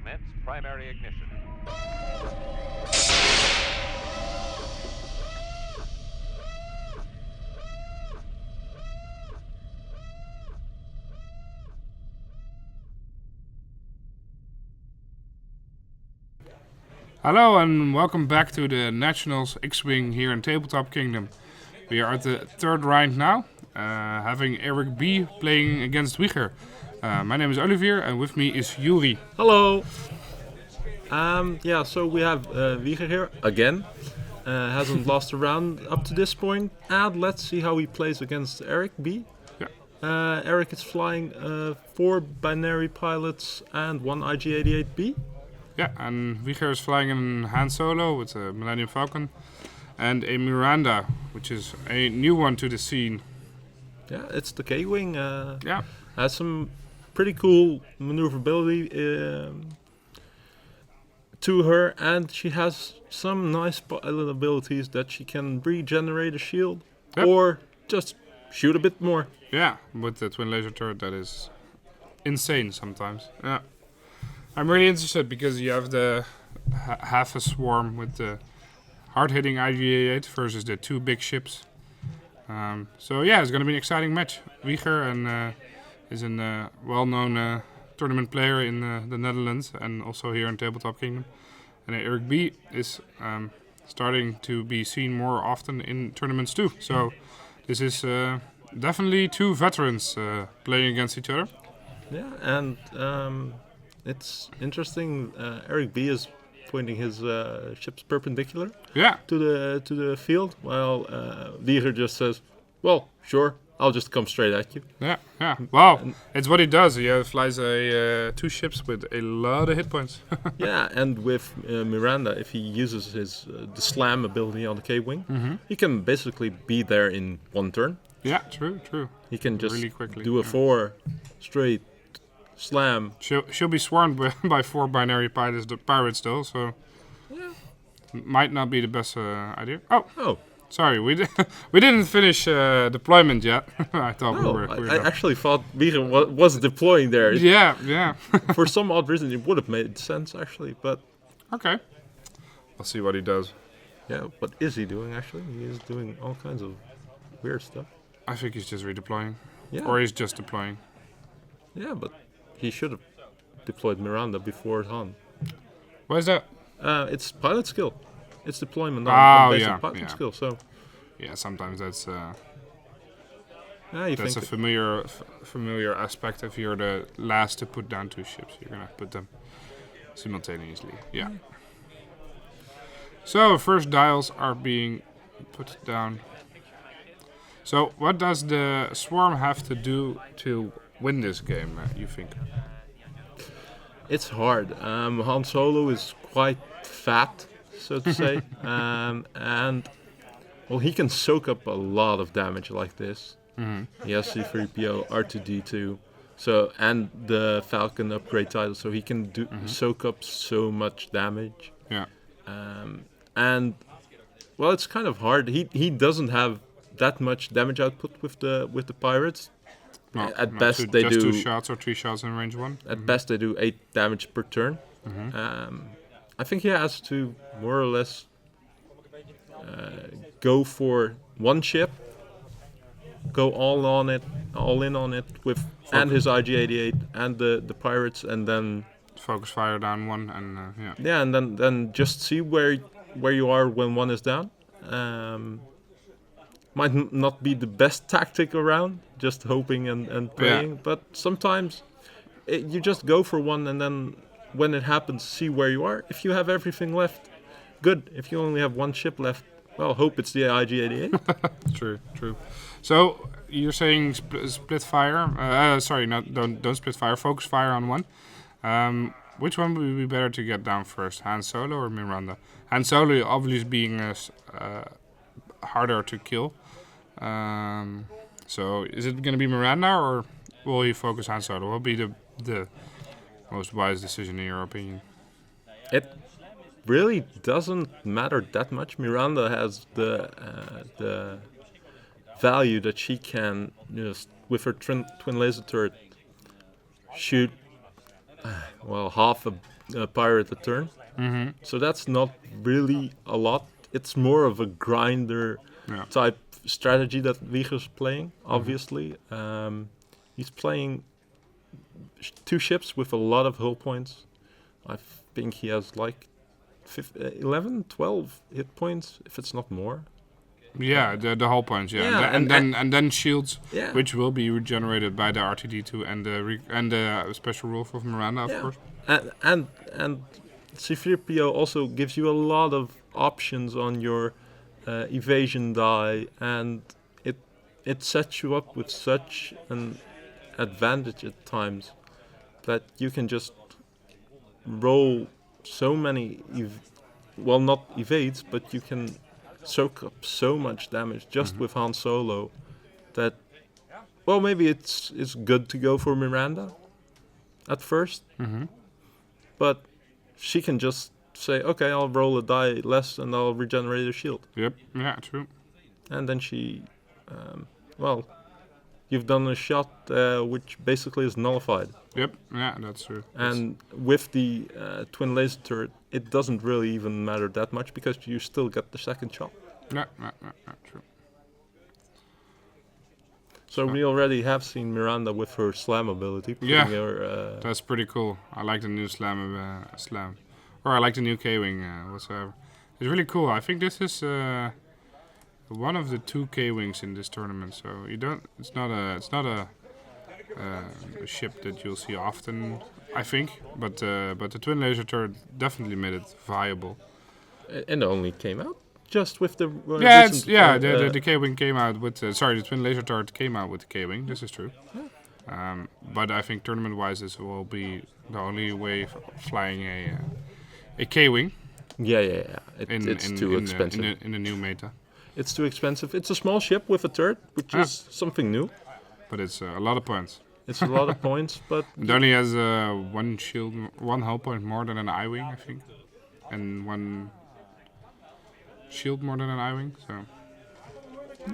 Commence primary ignition. Hello and welcome back to the Nationals X-Wing here in Tabletop Kingdom. We are at the third round now, having Erik B playing against Wieger. My name is Olivier and with me is Joeri. Hello. So we have Wieger here again. Hasn't lost a round up to this point, and let's see how he plays against Erik B. Yeah. Erik is flying 4 binary pilots and 1 IG-88B. Yeah, and Wieger is flying in Han Solo with a Millennium Falcon and a Miranda, which is a new one to the scene. Yeah, it's the K-Wing. Yeah. Has some pretty cool maneuverability to her, and she has some nice pilot abilities that she can regenerate a shield or just shoot a bit more. Yeah, with the twin laser turret that is insane sometimes. Yeah. I'm really interested because you have the half a swarm with the hard-hitting IG-88 versus the 2 big ships. So yeah, it's going to be an exciting match. Wieger is a well-known tournament player in the Netherlands and also here in Tabletop Kingdom. And Erik B is starting to be seen more often in tournaments too. So this is definitely 2 veterans playing against each other. Yeah, and it's interesting. Erik B is pointing his ships perpendicular to the field, while Wieger just says, "Well, sure, I'll just come straight at you." Yeah. Wow, it's what he does. He flies 2 ships with a lot of hit points. Yeah, and with Miranda, if he uses his the slam ability on the K-Wing, he can basically be there in 1 turn. Yeah, true. He can just really quickly do a 4 straight slam. She'll be swarmed by 4 binary pirates though, so might not be the best idea. Oh, sorry, we didn't finish deployment yet. I thought we were I actually thought Wieger was deploying there. Yeah. For some odd reason, it would have made sense actually, but okay, we'll see what he does. Yeah, what is he doing actually? He is doing all kinds of weird stuff. I think he's just redeploying, Yeah. or he's just deploying. Yeah, but he should have deployed Miranda before Han. Why is that? It's pilot skill. It's deployment Oh, on basic yeah, pilot yeah. skill. So Yeah, sometimes that's you that's a think familiar aspect. If you're the last to put down 2 ships, you're gonna put them simultaneously. Yeah. So first dials are being put down. So what does the swarm have to do to win this game, you think? it's hard. Han Solo is quite fat, so to say, and well, he can soak up a lot of damage like this. He has C-3PO, R2-D2, so and the Falcon upgrade title, so he can soak up so much damage. Yeah. And well, it's kind of hard. He doesn't have that much damage output with the pirates. At best, they just do 2 shots or 3 shots in range 1. At best, they do 8 damage per turn. I think he has to more or less go for 1 ship, go all in on it with and his IG-88 and the pirates, and then Focus fire down 1 and and then just see where you are when 1 is down. Might not be the best tactic around, just hoping and praying, but sometimes you just go for 1, and then when it happens, see where you are. If you have everything left, good. If you only have 1 ship left, well, hope it's the IG-88. True. So you're saying split fire? Sorry, don't split fire. Focus fire on 1. Which one would be better to get down first, Han Solo or Miranda? Han Solo obviously being harder to kill. So is it going to be Miranda or will he focus Han Solo? What will be the most wise decision in your opinion? It really doesn't matter that much. Miranda has the value that she can just with her twin laser turret shoot pirate a turn. So that's not really a lot. It's more of a grinder Yeah. type strategy that Wieger's playing, obviously. He's playing 2 ships with a lot of hull points. I think he has like 11, 12 hit points, if it's not more. Yeah, the whole points. Yeah, Yeah, and then shields, Yeah. which will be regenerated by the RTD2 and the special rule of Miranda, of course. And C3PO also gives you a lot of options on your evasion die, and it sets you up with such an advantage at times that you can just roll so many not evades, but you can soak up so much damage just with Han Solo that, well, maybe it's good to go for Miranda at first, but she can just say, okay, I'll roll a die less and I'll regenerate a shield. Yep. Yeah. True. And then she, you've done a shot which basically is nullified. Yep. Yeah, that's true. And with the twin laser turret, it doesn't really even matter that much because you still get the second shot. Yeah. True. So we already have seen Miranda with her slam ability. Yeah. Her, That's pretty cool. I like the new slam, or I like the new K-wing whatsoever. It's really cool. I think this is one of the 2 K-wings in this tournament. So it's not a ship that you'll see often, I think. But the twin laser turret definitely made it viable. and it only came out just with the The K-wing came out with the twin laser turret came out with the K-wing. This is true. But I think tournament-wise, this will be the only way of flying a K-wing. It's too expensive in the new meta. It's too expensive. It's a small ship with a turret, which is something new. But it's a lot of points. It's a lot of points, but It only has 1 shield, 1 hull point more than an I-wing, I think, and 1 shield more than an I-wing. So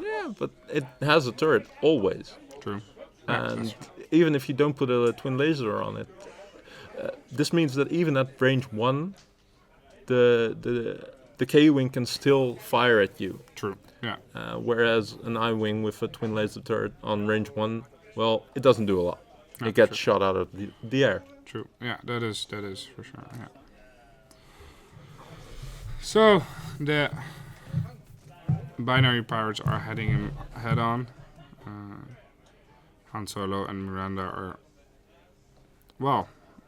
yeah, but it has a turret always. true. And even if you don't put a twin laser on it, this means that even at range 1, the K-wing can still fire at you. True. Yeah. Whereas an I-wing with a twin laser turret on range 1, well, it doesn't do a lot. Yeah, It gets true. shot out of the air. True. Yeah, that is for sure. Yeah. So the binary pirates are heading him head on. Han Solo and Miranda are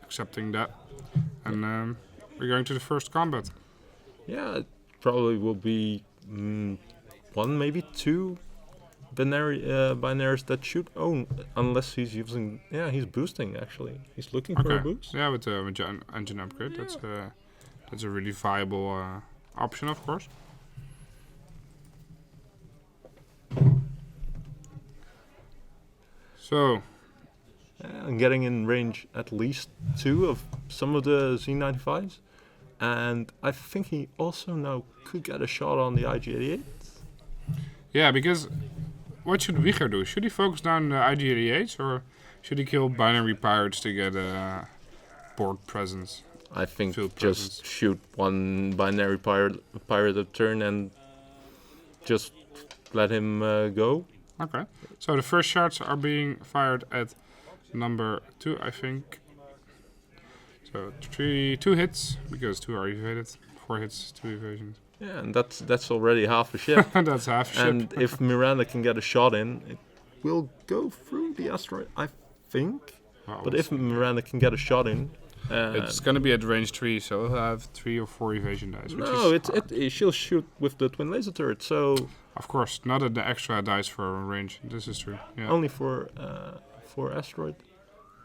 accepting that, and we're going to the first combat. Yeah, it probably will be 1, maybe 2 binaries that shoot. Oh, unless he's using. Yeah, he's boosting actually. He's looking for a boost. Yeah, with the engine upgrade, that's a really viable option, of course. So, And getting in range at least 2 of some of the Z95s. And I think he also now could get a shot on the IG-88. yeah, because what should Wieger do? Should he focus down the IG-88s or should he kill binary pirates to get a board presence? I think Field just presence. shoot 1 binary pirate a turn and just let him go. Okay. So the first shots are being fired at number 2, I think. So 2 hits, because 2 are evaded. 4 hits, 2 evasions. Yeah, and that's already half a ship. That's half ship. And if Miranda can get a shot in, it will go through the asteroid, I think. Well, But if Miranda can get a shot in, it's going to be at range 3, so we'll have 3 or 4 evasion dice. Which no, is hard. she'll shoot with the twin laser turret. So Of course, not at the extra dice for range. This is true. Yeah. only for asteroid.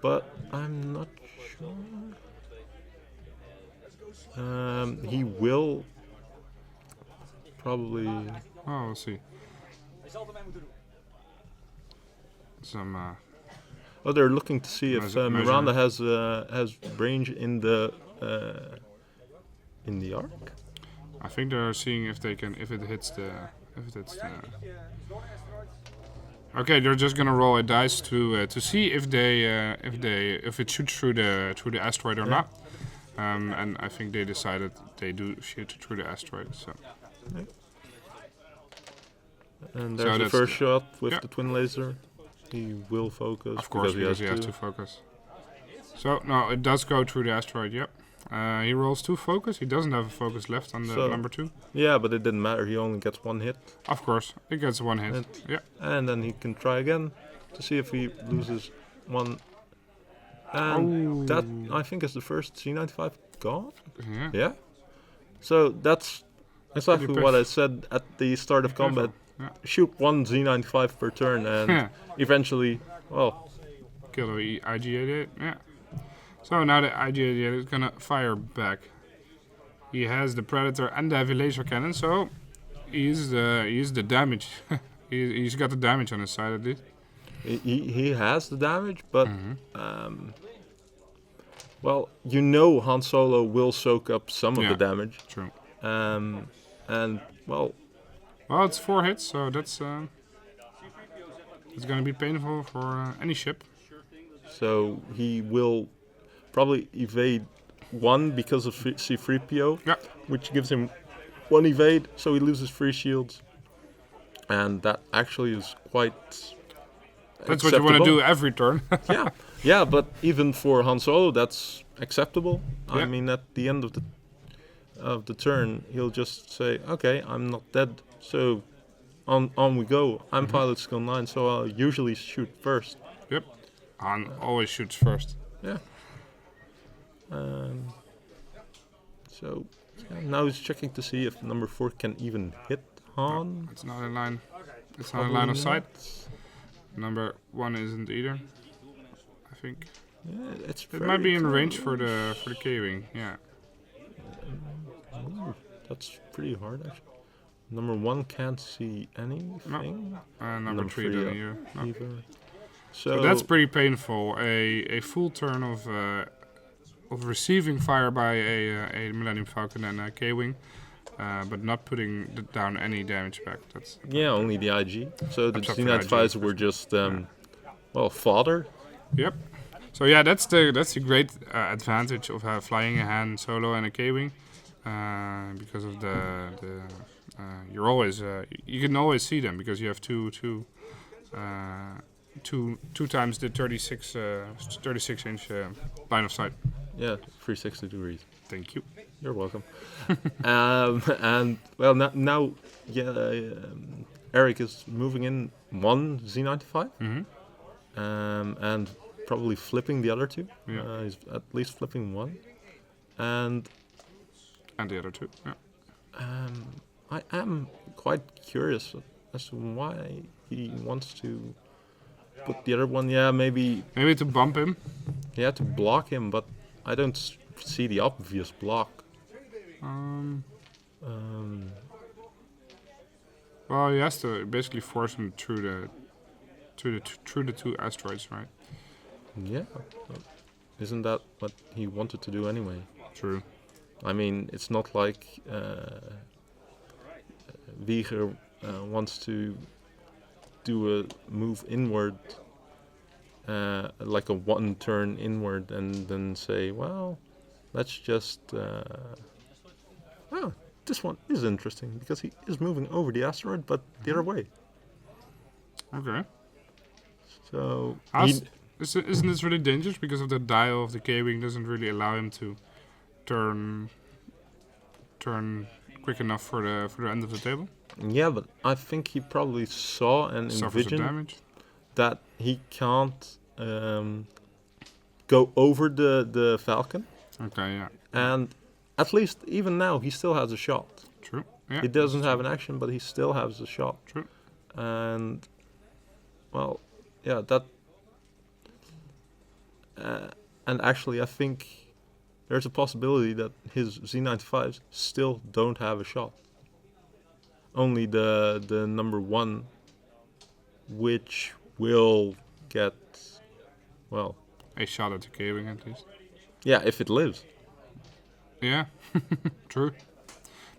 But I'm not sure. He will probably. Oh, we'll see. Some. Oh, they're looking to see if Miranda has range in the arc. I think they're seeing if they can, if it hits the. Okay, they're just gonna roll a dice to see if it shoots through the asteroid or not. And I think they decided they do shoot through the asteroid. So. And So there's the that's first the- shot with yeah. the twin laser. He will focus. Of course, because he has to focus. So, no, it does go through the asteroid, yep. He rolls 2 focus. He doesn't have a focus left on the So- number 2. Yeah, but it didn't matter. He only gets 1 hit. Of course, it gets 1 hit. And- Yeah. And then he can try again to see if he loses 1. And that, I think, is the first Z95 gone. Yeah. Yeah. So that's exactly Pretty what I said at the start of combat. Yeah. Shoot 1 Z95 per turn, and Yeah. eventually, well, Kill the IG-88, yeah. So now the IG-88 is gonna fire back. He has the Predator and the heavy laser cannon, so he's the damage. he's got the damage on his side at least. he has the damage, but well, you know Han Solo will soak up some of Yeah. the damage, True. and well, Well, it's 4 hits, so that's it's gonna be painful for any ship. so he will probably evade 1 because of C3PO, Yeah. which gives him 1 evade, so he loses 3 shields, and that actually is quite. That's what you want to acceptable. do every turn. Yeah, but even for Han Solo, that's acceptable. I Yeah. mean, at the end of the turn, he'll just say, "Okay, I'm not dead, so on we go. I'm pilot skill 9, so I'll usually shoot first." Yep. Han always shoots first. Yeah. So now he's checking to see if number 4 can even hit Han. It's not in line. It's not in line of sight. Number 1 isn't either. I think Yeah, it's it might be in range for the K-wing. Yeah. That's pretty hard, actually. Number 1 can't see anything. Number 3 3, doesn't either. No. either. So that's pretty painful. A full turn of receiving fire by a Millennium Falcon and a K-wing, but not putting down any damage back. That's Yeah, only the IG. So the Except for Z95s IG, were just, well, fodder. Yep. So yeah, that's the great advantage of flying a Han Solo and a K-wing, because of the you're always you can always see them because you have two times the 36 inch line of sight. Yeah, 360 degrees. Thank you. You're welcome. And, well, now Erik is moving in 1 Z95. And probably flipping the other 2. Yeah. He's at least flipping 1. And And the other 2. Yeah. I am quite curious as to why he wants to put the other one. Yeah, maybe Maybe to bump him. he had to block him, but I don't see the obvious block. Well, he has to basically force him through the 2 asteroids, right? Yeah, isn't that what he wanted to do anyway? True. I mean, it's not like Wieger wants to do a move inward, like a 1 turn inward, and then say, well, let's just. Oh, this one is interesting because he is moving over the asteroid, but the other way. Okay. So Isn't this really dangerous because of the dial of the K-wing doesn't really allow him to turn quick enough for the end of the table? yeah, but I think he probably saw and Suffers the envisioned damage. that he can't go over the Falcon, Okay, yeah, and at least even now he still has a shot. true. Yeah, He doesn't have an action, but he still has a shot. true. And well, yeah, that. And actually, I think there's a possibility that his Z95s still don't have a shot. Only the number 1, which will get, well, A shot at the K-wing at least. yeah, if it lives. Yeah, true.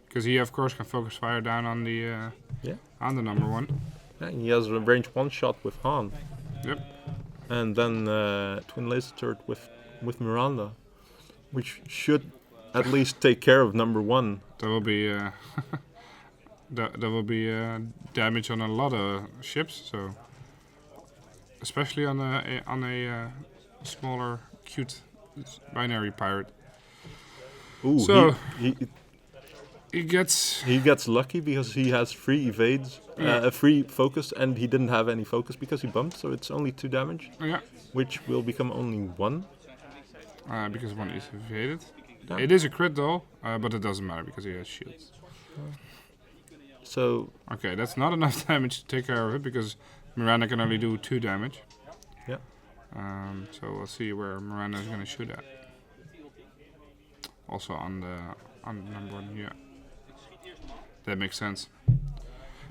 Because he of course can focus fire down on the Yeah. on the number 1. Yeah, he has a range 1 shot with Han, Yep. and then twin laser turret with Miranda. which should at least take care of number 1. There will be there will be damage on a lot of ships, so especially on a smaller, cute binary pirate. Ooh, So he he gets lucky because he has 3 evades, Yeah. 3 focus, and he didn't have any focus because he bumped, so it's only 2 damage, yeah, which will become only 1. because one is evaded. Yeah. It is a crit though, but it doesn't matter because he has shields. So Okay, that's not enough damage to take care of it because Miranda can only do 2 damage. yeah, So we'll see where Miranda is gonna shoot at. Also on number 1, yeah. That makes sense.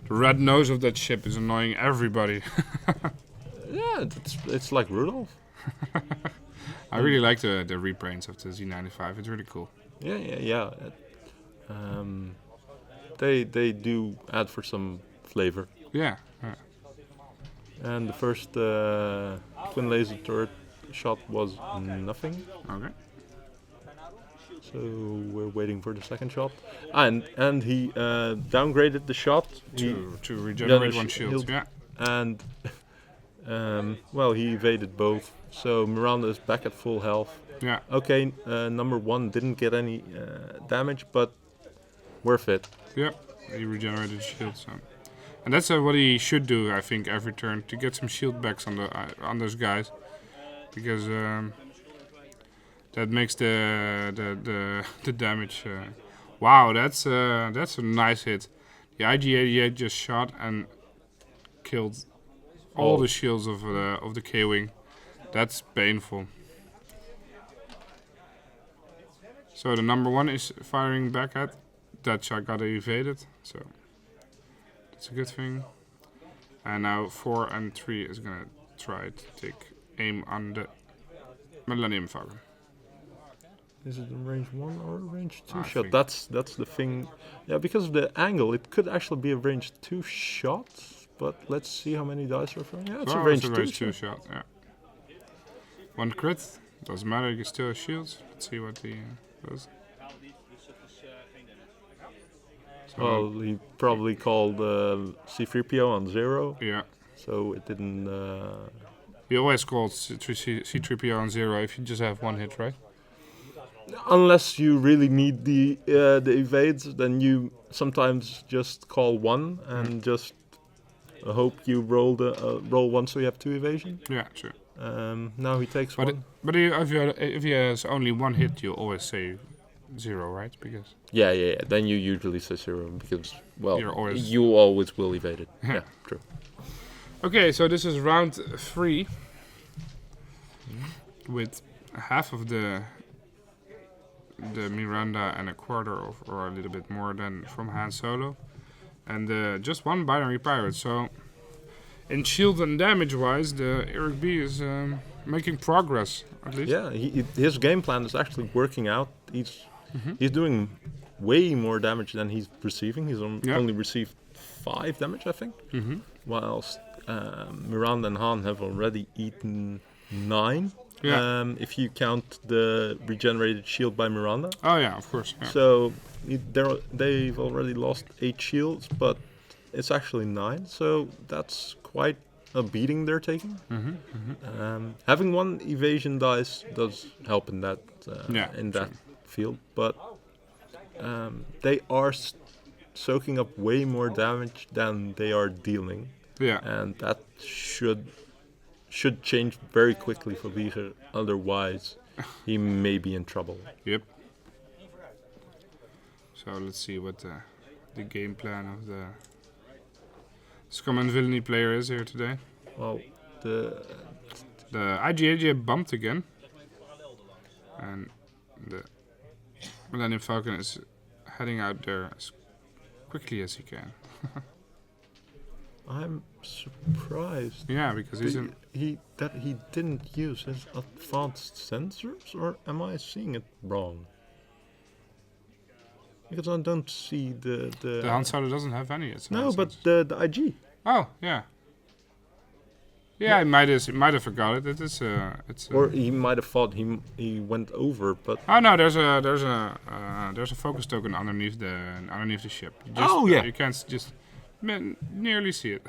The red nose of that ship is annoying everybody. yeah, it's like Rudolph. I really like the repaints of the Z95. It's really cool. Yeah. They do add for some flavor. Yeah. And the first twin laser turret shot was nothing. Okay. So we're waiting for the second shot. And he downgraded the shot. To regenerate got a 1 shield. shield. Yeah. And well, he evaded both. So Miranda is back at full health. Yeah. Okay, number 1 didn't get any damage, but worth it. Yeah. He regenerated shield. So. And that's what he should do, I think, every turn to get some shield backs on those guys, because that makes the damage. Wow, that's a nice hit. The IG-88 just shot and killed all the shields of the K-wing. That's painful. So the number 1 is firing back at. That shot got evaded, so that's a good thing. And now 4 and 3 is gonna try to take aim on the Millennium Falcon. Is it a range 1 or a range 2 I shot? think- That's the thing. Yeah, because of the angle, it could actually be a range 2 shot. But let's see how many dice are throwing. Yeah, it's a range 2 shot. shot. Yeah. 1 crit, doesn't matter. You still have shields. Let's see what he does. So, Well, he probably called C3PO on 0, yeah. so it didn't. You always call C3PO on 0 if you just have 1 hit, right? Unless you really need the evades, then you sometimes just call 1 and just hope you roll 1 so you have 2 evasion. Yeah, true. Now he takes But 1. if he has only 1 hit, you always say 0, right? Because Yeah. Then you usually say 0 because, well, you always will evade it. Yeah, true. okay, so this is round 3 with half of the Miranda and a quarter of, or a little bit more than from Han Solo, and just 1 binary pirate. So in shield and damage wise, the Erik B is making progress at least. Yeah, his game plan is actually working out. He's doing way more damage than he's receiving. He's only received 5 damage, I think. Whilst Miranda and Han have already eaten 9. Yeah. If you count the regenerated shield by Miranda. Oh yeah, of course. Yeah. So they've already lost 8 shields, but it's actually 9. So that's quite a beating they're taking. Having 1 evasion dice does help in that field, but they are soaking up way more damage than they are dealing. Yeah. And that should change very quickly for Wieger, otherwise he may be in trouble. Yep. So let's see what the game plan of the Scum and Villainy player is here today. Well, the IG-88 bumped again, and the Millennium Falcon is heading out there as quickly as he can. I'm surprised. Yeah, because he's in. He didn't use his advanced sensors, or am I seeing it wrong? Because I don't see the The Han Solo doesn't have any. No, but the IG. Oh, yeah. Yeah, he might have forgot it. It's Or he might have thought he went over, but oh no, there's a focus token underneath the ship. Oh, yeah. You can't just nearly see it.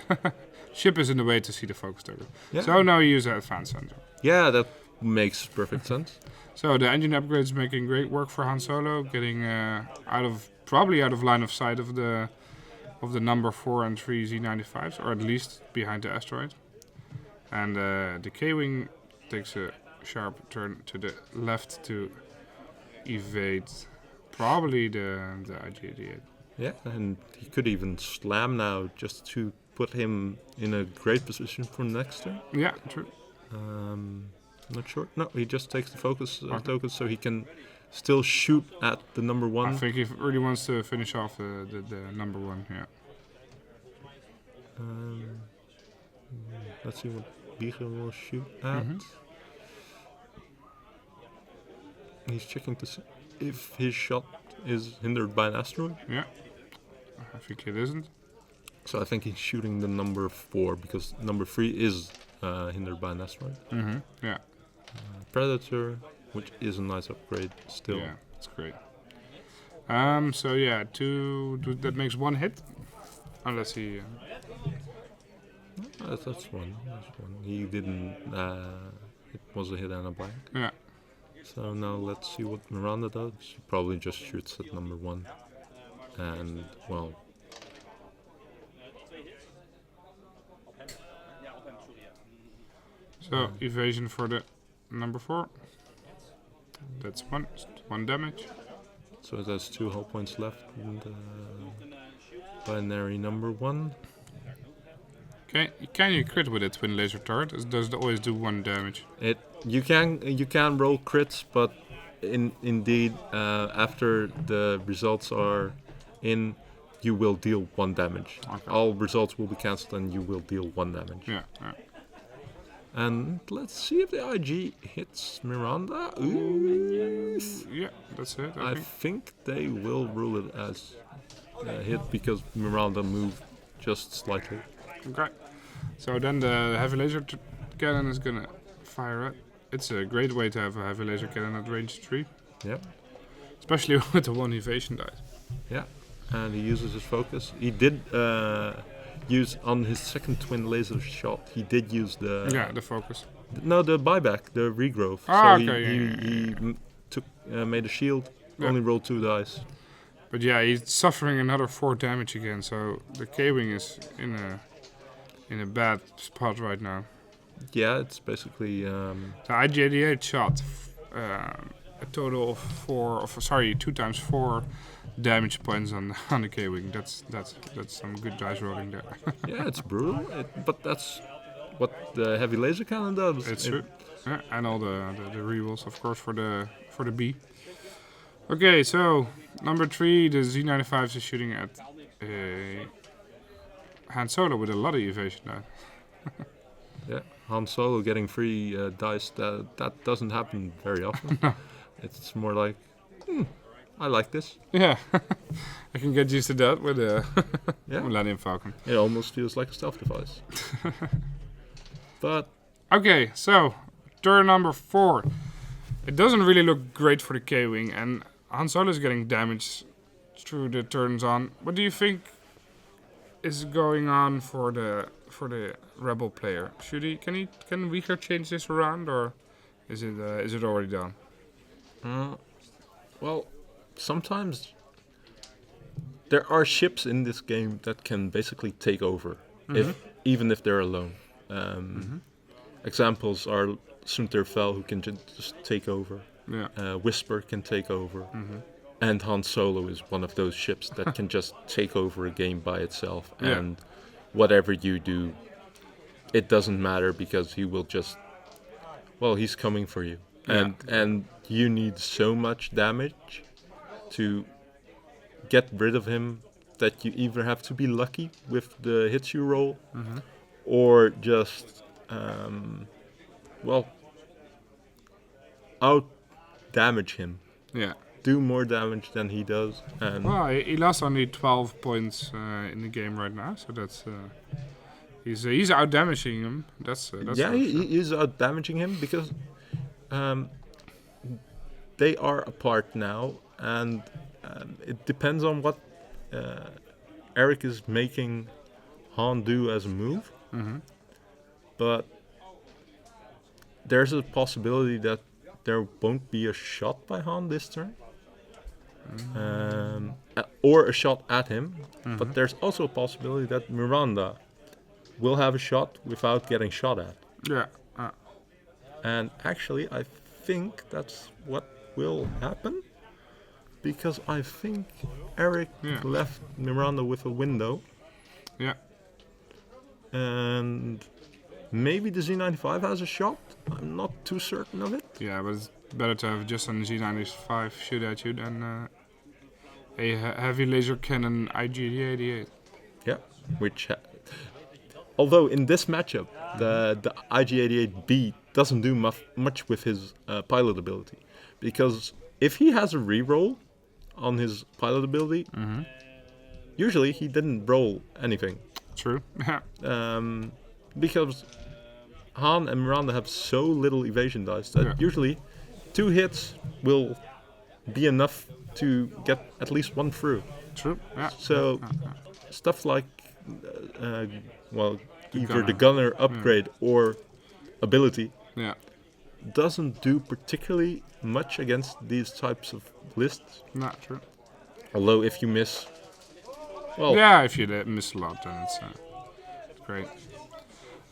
Ship is in the way to see the focus token. Yeah. So now you use an advanced sensor. yeah, that makes perfect sense. So the engine upgrade is making great work for Han Solo, getting probably out of line of sight of the number 4 and 3 Z95s, or at least behind the asteroid. And the K-wing takes a sharp turn to the left to evade probably the IG-88. Yeah, and he could even slam now just to put him in a great position for next turn. Yeah, true. Not sure. No, he just takes the focus token so he can still shoot at the number 1. I think he really wants to finish off the number 1. Yeah. Let's see what Wieger will shoot at. He's checking to see if his shot is hindered by an asteroid. Yeah. I think it isn't. So I think he's shooting the number 4 because number 3 is hindered by an asteroid. Yeah. Predator, which is a nice upgrade still. Yeah, it's great. So yeah, that makes 1 hit. Unless he. That's one. He didn't. It was a hit and a blank. Yeah. So now let's see what Miranda does. She probably just shoots at number 1. And, well. So evasion for the number 4. That's one damage. So there's 2 hull points left. And binary number 1. Okay, can you crit with a twin laser turret? Does it always do 1 damage? You can roll crits, but indeed after the results are in, you will deal 1 damage. Okay. All results will be cancelled, and you will deal 1 damage. Yeah. And let's see if the IG hits Miranda. Ooh. Yeah, that's it. I think they will rule it as a hit because Miranda moved just slightly. Okay. So then the heavy laser cannon is gonna fire it. It's a great way to have a heavy laser cannon at range 3. Yeah. Especially with the 1 evasion dice. Yeah. And he uses his focus. He did use on his second twin laser shot. He did use the focus. No, the buyback, the regrowth. Ah, so okay, he took made a shield. Yeah. Only rolled 2 dice. But yeah, he's suffering another 4 damage again. So the K-wing is in a bad spot right now. Yeah, it's basically. The IG-88 shot a total of 2 times 4 damage points on the K-wing. That's some good dice rolling there. Yeah, it's brutal, but that's what the heavy laser cannon does. It's true. Yeah, and all the rerolls, of course, for the B. Okay, so number 3, the Z95 is shooting at Han Solo with a lot of evasion now. Yeah, Han Solo getting 3 dice, that doesn't happen very often. No. It's more like, I like this. Yeah, I can get used to that with the Yeah. Millennium Falcon. It almost feels like a stealth device. But Okay, so turn number 4. It doesn't really look great for the K-wing, and Han Solo is getting damaged through the turns on. What do you think is going on for the rebel player? Can Wieger change this around, or is it already done? well, sometimes there are ships in this game that can basically take over, even if they're alone. Examples are Sunterfell, who can just take over. Yeah. Whisper can take over. And Han Solo is one of those ships that can just take over a game by itself. Yeah. And whatever you do, it doesn't matter because he will just... Well, he's coming for you. Yeah. And you need so much damage to get rid of him that you either have to be lucky with the hits you roll or just... out damage him. Yeah. Do more damage than he does. And Well, he lost only 12 points in the game right now, so that's He's out damaging him. That's yeah, for sure. he is out damaging him because they are apart now, and it depends on what Erik is making Han do as a move. Mhm. But there's a possibility that there won't be a shot by Han this turn. Or a shot at him. But there's also a possibility that Miranda will have a shot without getting shot at. Yeah. And actually, I think that's what will happen. Because I think Erik left Miranda with a window. Yeah. And maybe the Z95 has a shot. I'm not too certain of it. Yeah, but it's better to have just an Z95 shoot at you than a heavy laser cannon IG-88. Yeah, which... although in this matchup, the IG-88B doesn't do much with his pilot ability. Because if he has a reroll on his pilot ability, usually he didn't roll anything. True. Because Han and Miranda have so little evasion dice that usually 2 hits will be enough to get at least one through. True. Yeah. So stuff like, either the gunner. gunner upgrade or ability Yeah. doesn't do particularly much against these types of lists. Not true. Although if you miss, well, Yeah, if you miss a lot, then it's great.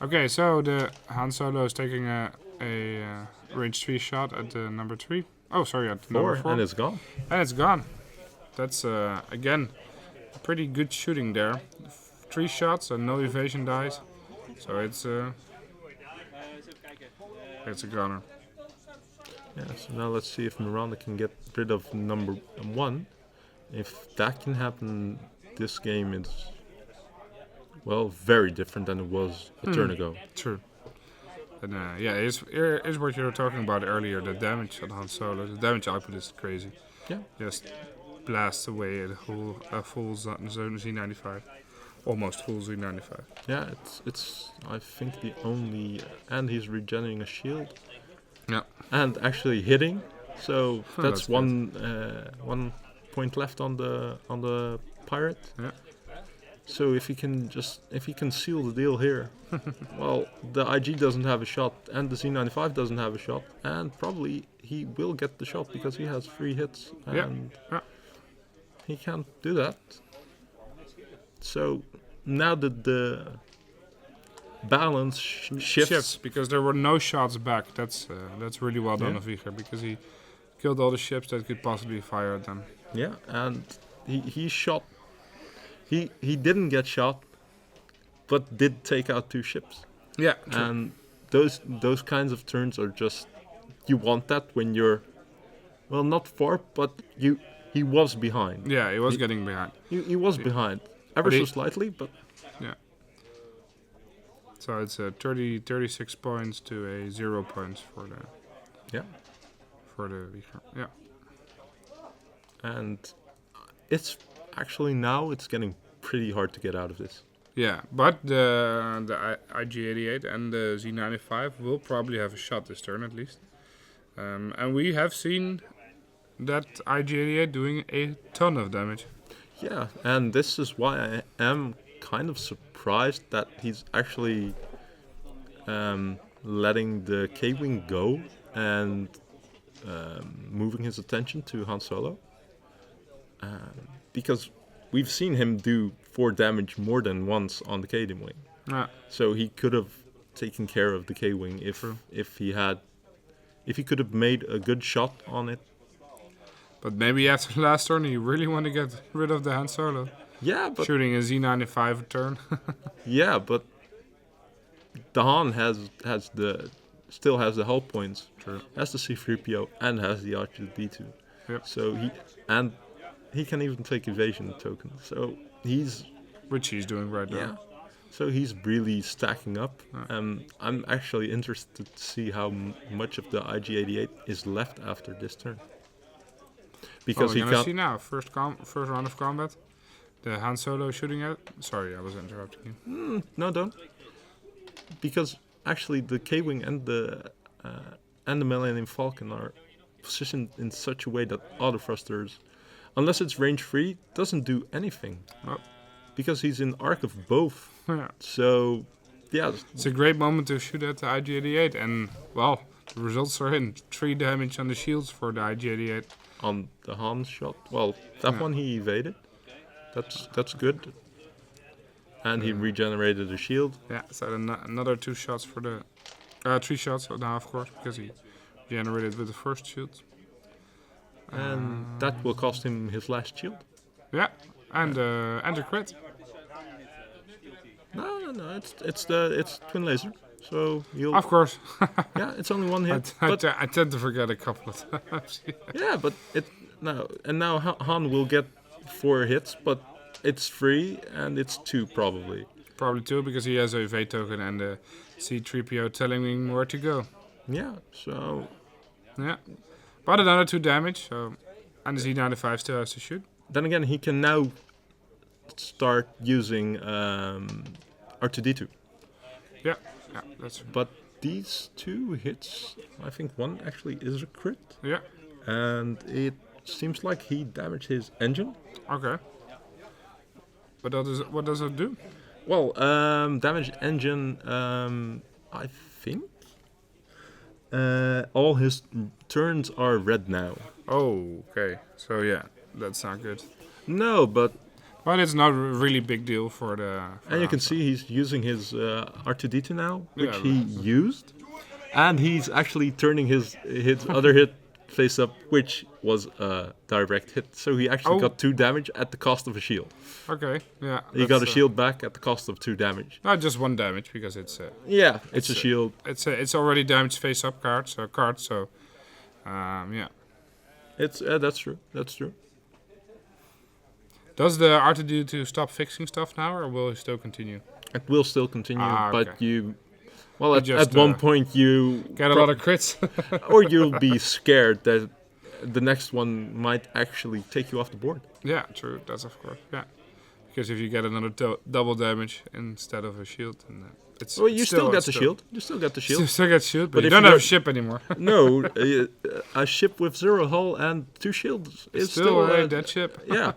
Okay, so the Han Solo is taking a range 3 shot at the number 3. Oh, sorry, at the number 4. and it's gone. And it's gone. That's, again, pretty good shooting there. 3 shots and no evasion dice. So it's a gunner. Yeah, so now let's see if Miranda can get rid of number 1. If that can happen, this game is, well, very different than it was a turn ago. True. And yeah, it's what you were talking about earlier, the damage on Han Solo. The damage output is crazy. Yeah. Just blasts away a full Z95. Almost full Z95. Yeah, it's I think the only, and he's regenerating a shield. Yeah. And actually hitting. So that's that's one point left on the pirate. Yeah. So if he can seal the deal here, well, the IG doesn't have a shot, and the Z95 doesn't have a shot, and probably he will get the shot because he has 3 hits, and he can't do that. So now that the balance shifts, because there were no shots back. That's really well done of Wieger, because he killed all the ships that could possibly fire at them. yeah, and he shot. He didn't get shot, but did take out 2 ships. Yeah, And those kinds of turns are just, you want that when you're, well, not far, but he was behind. yeah, he was getting behind. He was behind, ever But so slightly, but Yeah. So it's 36 points to a 0 points for the Wieger. Yeah. and it's actually now it's getting pretty hard to get out of this. Yeah, but the IG-88 and the Z95 will probably have a shot this turn at least. And we have seen that IG-88 doing a ton of damage. Yeah, and this is why I am kind of surprised that he's actually letting the K-Wing go and moving his attention to Han Solo. Because we've seen him do 4 damage more than once on the K-Wing. Yeah. So he could have taken care of the K-Wing if he could have made a good shot on it. But maybe after the last turn, you really want to get rid of the Han Solo. Yeah, but Shooting a Z95 a turn. yeah, but the Han still has the hull points. True. Has the C-3PO and has the R2-D2. Yep. So he can even take evasion token. So he's Which he's doing right now. yeah. So he's really stacking up. I'm actually interested to see how much of the IG-88 is left after this turn. Because we're he gonna can't. see now. First round of combat. The Han Solo shooting at. Sorry, I was interrupting you. No, don't. because actually the K-Wing and the Millennium Falcon are positioned in such a way that auto thrusters, unless it's range free, doesn't do anything. Oh. Because he's in arc of both. Yeah. So, yeah. It's a great moment to shoot at the IG-88, and well, the results are in. 3 damage on the shields for the IG-88. On the Han shot, well, that one he evaded. That's good. And he regenerated the shield. Yeah, so another 2 shots for the 3 shots now, of course, because he generated with the first shield. And that will cost him his last shield. Yeah, and a crit. No, it's twin laser. So you'll. Of course. Yeah, it's only one hit. I tend to forget a couple of times. Yeah, but now Han will get 4 hits, but it's 3 and it's 2 probably. Probably 2 because he has a evade token and a C-3PO telling him where to go. Yeah, so. Yeah, but another 2 damage. So, and the Z95 still has to shoot. Then again, he can now start using R2D2. Yeah, that's. But these 2 hits, I think one actually is a crit. Yeah. And it seems like he damaged his engine. Okay. But what does it do? Well, damaged engine, I think. All his turns are red now. Oh, okay. So yeah, that's not good. No, but it's not a really big deal for the. And you can see he's using his R2D2 now, which Yeah, he used, and he's actually turning his other hit face up, which was a direct hit. So he actually got 2 damage at the cost of a shield. Okay, yeah. He got a shield back at the cost of 2 damage. Not just 1 damage because it's. It's a shield. It's already damaged face up card. So, yeah. It's that's true. That's true. Does the R2D2 stop fixing stuff now, or will it still continue? It will still continue, okay. but you. Well, You at just, one point you Get a lot of crits. or you'll be scared that the next one might actually take you off the board. Yeah, true. That's of course. Yeah, because if you get another double damage instead of a shield, then it's. Well, you still get the shield. You still get the shield. Still get shield, but you if don't you have a got- ship anymore. No, a ship with 0 hull and 2 shields is Still a dead ship. Yeah.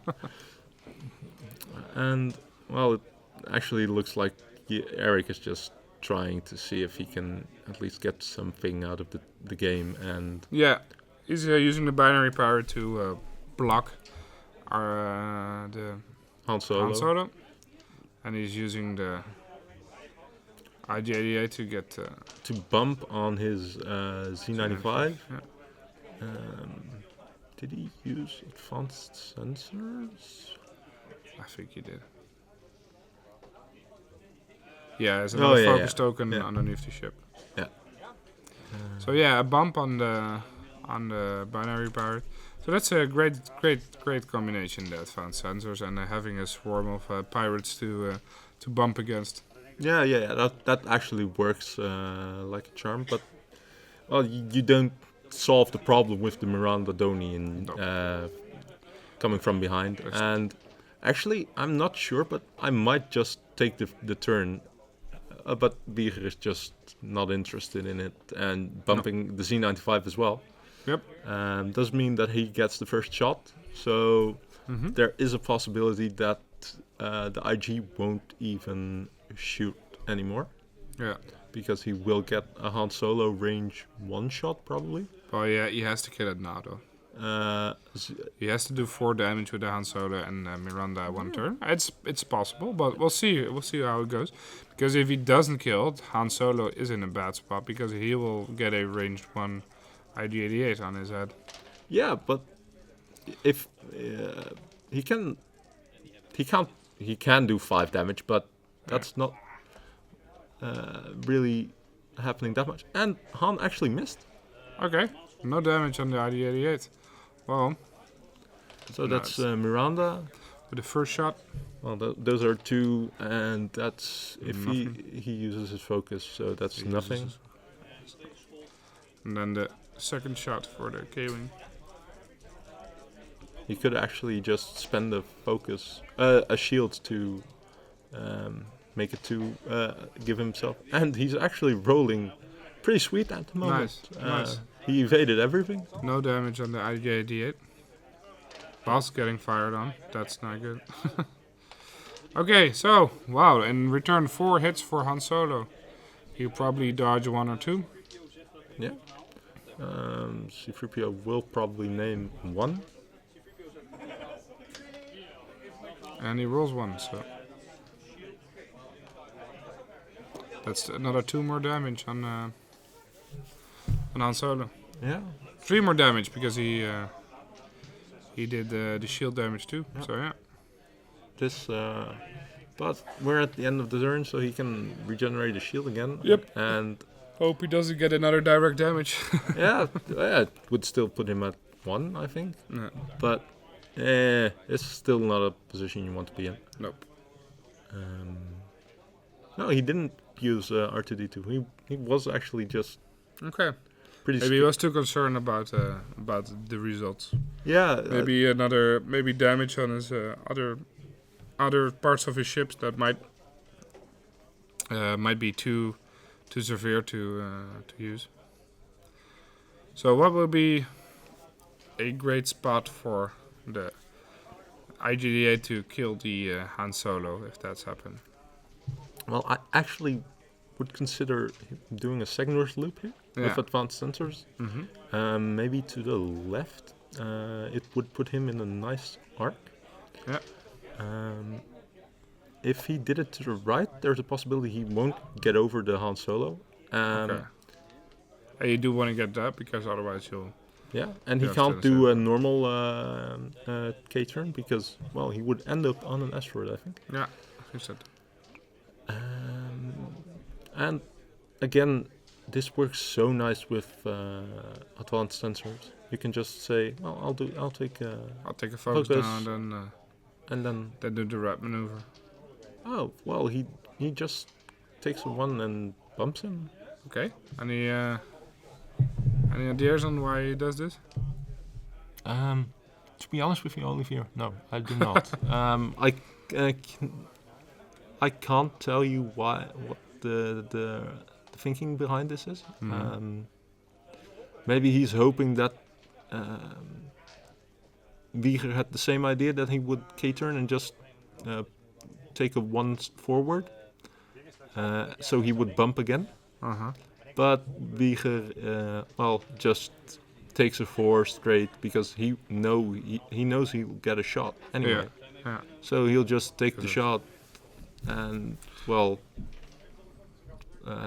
And well, it actually looks like Erik is just trying to see if he can at least get something out of the game, and Yeah, he's using the binary power to block the Han Solo. Han Solo, and he's using the IG-88 to get to bump on his Z95. Yeah. Did he use advanced sensors? I think he did. Yeah, there's another focus token underneath the ship. Yeah. So yeah, a bump on the binary power. So that's a great combination, the advanced sensors and having a swarm of pirates to bump against. Yeah. That actually works like a charm, but well, you don't solve the problem with the Miranda Donian coming from behind. And actually, I'm not sure, but I might just take the turn. But Wieger is just not interested in it, and bumping the Z95 as well. Yep. Does mean that he gets the first shot. So there is a possibility that the IG won't even shoot anymore. Yeah. Because he will get a Han Solo range 1 shot probably. Oh yeah, he has to kill it now though. He has to do 4 damage with the Han Solo and Miranda 1 turn. It's possible, but we'll see. We'll see how it goes. Because if he doesn't kill it, Han Solo is in a bad spot because he will get a ranged 1 IG-88 on his head. Yeah, but if he can do 5 damage, but that's not really happening that much. And Han actually missed. Okay, no damage on the IG-88. Well, so that's Miranda. With the first shot. Well, those are 2, and that's if he uses his focus, so that's nothing. And then the second shot for the K-Wing. He could actually just spend a focus, a shield to make it to give himself. And he's actually rolling pretty sweet at the moment. Nice. He evaded everything. No damage on the IGA D8. Boss getting fired on. That's not good. Okay, so, wow, in return 4 hits for Han Solo. He'll probably dodge 1 or 2. Yeah. C-3PO will probably name 1. And he rolls 1, so... That's another 2 more damage on Han Solo. Yeah. 3 more damage because he did the shield damage too. Yeah. So yeah. This, but we're at the end of the turn, so he can regenerate the shield again. Yep. And Hope he doesn't get another direct damage. yeah, it would still put him at 1, I think. No. But it's still not a position you want to be in. Nope. No, he didn't use R2D2. He was actually just Okay. pretty. Maybe he was too concerned about the results. Yeah. Maybe damage on his other parts of his ships that might be too severe to use. So what will be a great spot for the IGDA to kill the Han Solo if that's happened? Well, I actually would consider doing a second loop here with advanced sensors. Mm-hmm. Maybe to the left. It would put him in a nice arc. Yeah. If he did it to the right, there's a possibility he won't get over the Han Solo. Okay. And you do want to get that because otherwise you'll... Yeah, and he Yeah, can't so- do a normal K-turn because, well, he would end up on an asteroid, I think. Yeah, you said. And again, this works so nice with advanced sensors. You can just say, "Well, I'll take a focus Focus. down and then then do the rat maneuver. oh well, he just takes a 1 and bumps him." Okay. Any ideas on why he does this? To be honest with you, Olivier, no, I do not. I can't tell you what the thinking behind this is. Maybe he's hoping that Wieger had the same idea, that he would K-turn and just take a 1 forward, so he would bump again. Uh-huh. But Wieger, just takes a 4 straight because he knows he'll get a shot anyway. Yeah. So he'll just take the shot and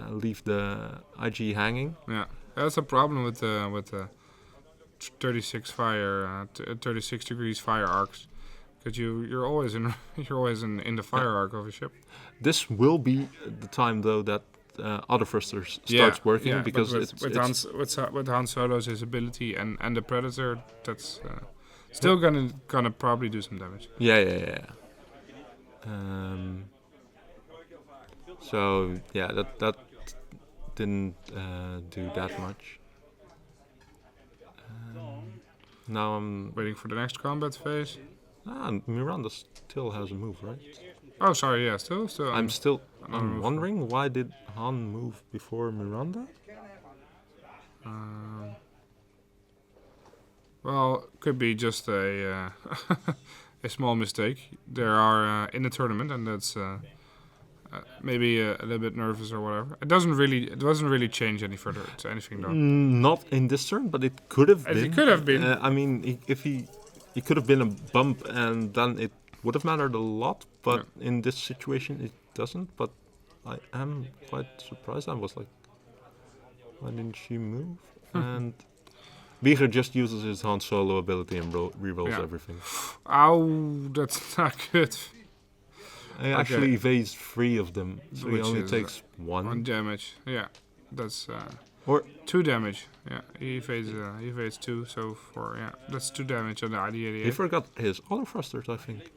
leave the IG hanging. Yeah. That's a problem with the 36 fire 36 degrees fire arcs, because you're always in the fire arc of a ship. This will be the time though that other thrusters starts working, because with Han Solo's his ability and the Predator, that's still gonna probably do some damage. Yeah. So yeah, that didn't do that much. Now I'm Waiting for the next combat phase. Miranda still has a move, right? Oh, sorry. Yeah, still. I'm wondering, why did Han move before Miranda? Well, could be just a a small mistake. There are in the tournament, and that's maybe a little bit nervous or whatever. It doesn't really change any further to anything though. Not in this turn, but it could have been. It could have been. I mean, if he could have been a bump, and then it would have mattered a lot. But in this situation, it doesn't. But I am quite surprised. I was like, why didn't she move? And Wieger just uses his Han Solo ability and rerolls everything. Ow, that's not good. He actually evades 3 of them, so he Which only is, takes 1. 1 damage. Yeah, that's Or 2 damage. Yeah, he evades 2. So that's 2 damage on the ID88. he forgot his auto thrusters, I think.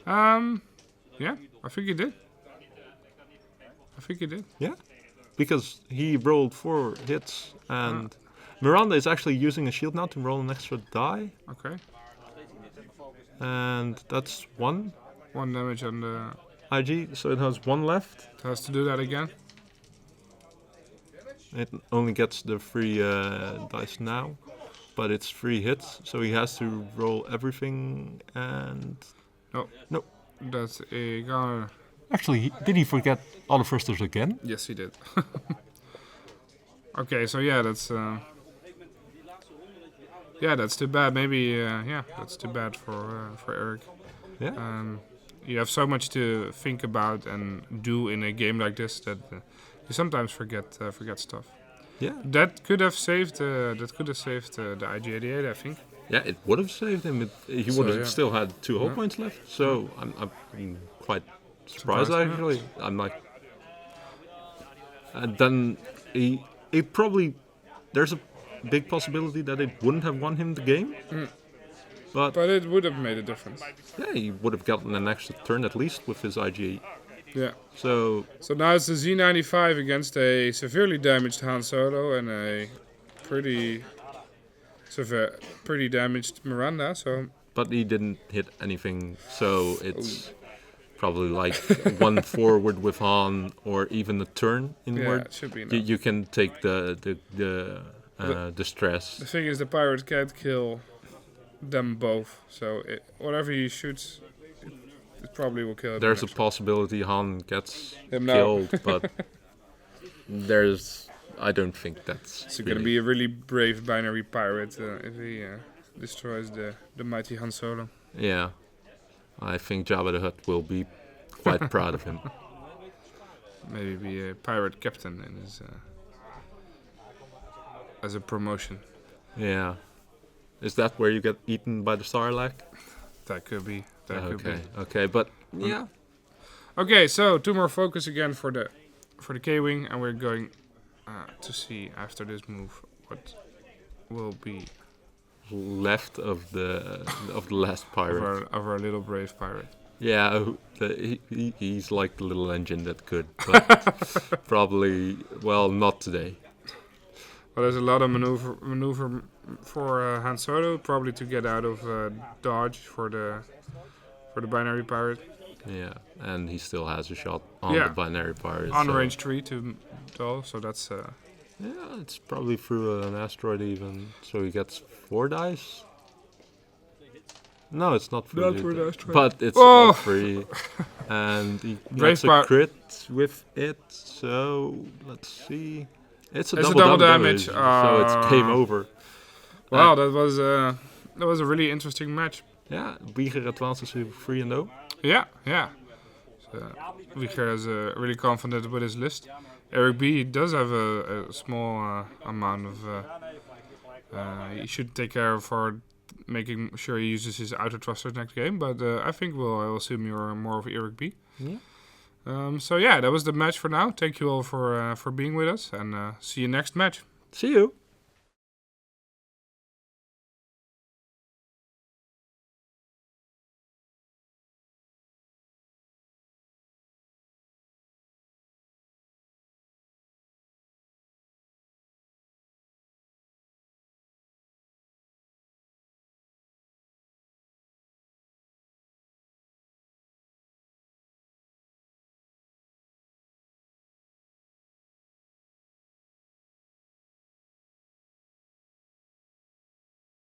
Yeah, I think he did. Yeah, because he rolled 4 hits, and Miranda is actually using a shield now to roll an extra die, Okay. and that's 1. 1 damage on the IG, so it has 1 left. It has to do that again. It only gets the 3 dice now, but it's 3 hits, so he has to roll everything and... No. That's a gunner. Actually, did he forget all the thrusters again? Yes, he did. Okay, so yeah, that's too bad. Maybe that's too bad for Erik. Yeah. You have so much to think about and do in a game like this that you sometimes forget stuff. Yeah. That could have saved the IG-88, I think. Yeah, it would have saved him. He would have still had 2 hull points left. So I'm quite surprised actually. I'm like, and then he probably, there's a big possibility that it wouldn't have won him the game. But it would have made a difference. Yeah, he would have gotten an extra turn at least with his IG. Yeah. So now it's the Z95 against a severely damaged Han Solo and a pretty damaged Miranda. So. But he didn't hit anything, so it's probably like 1 forward with Han, or even a turn inward. Yeah, it should be enough. You can take the stress. The thing is, the pirate can't kill them both. So whatever he shoots, it probably will kill him. There's a possibility Han gets him now. killed, but I don't think that's. It's going to be a really brave binary pirate if he destroys the mighty Han Solo. Yeah, I think Jabba the Hutt will be quite proud of him. Maybe be a pirate captain in his as a promotion. Yeah, is that where you get eaten by the Sarlacc? That could be. Okay, but yeah. Okay, so 2 more focus again for the K-wing, and we're going to see after this move what will be left of the last pirate of our little brave pirate. Yeah, he's like the little engine that could, but probably not today. Well, there's a lot of maneuver for Han Solo, probably to get out of dodge for the binary pirate. Yeah, and he still has a shot on the binary pirate. On range 3 to dull, so that's... yeah, it's probably through an asteroid even, so he gets 4 dice. No, it's not through the asteroid. But it's all 3. And he gets a crit with it, so let's see. It's a double damage, so it's game over. Wow, that was a really interesting match. Yeah, Wieger advances to 3-0. Yeah. So, Wieger is really confident with his list. Erik B does have a small amount of... he should take care of for making sure he uses his outer thrusters next game. But I think I'll assume you're more of Erik B. Yeah. So yeah, that was the match for now. Thank you all for being with us, and see you next match. See you.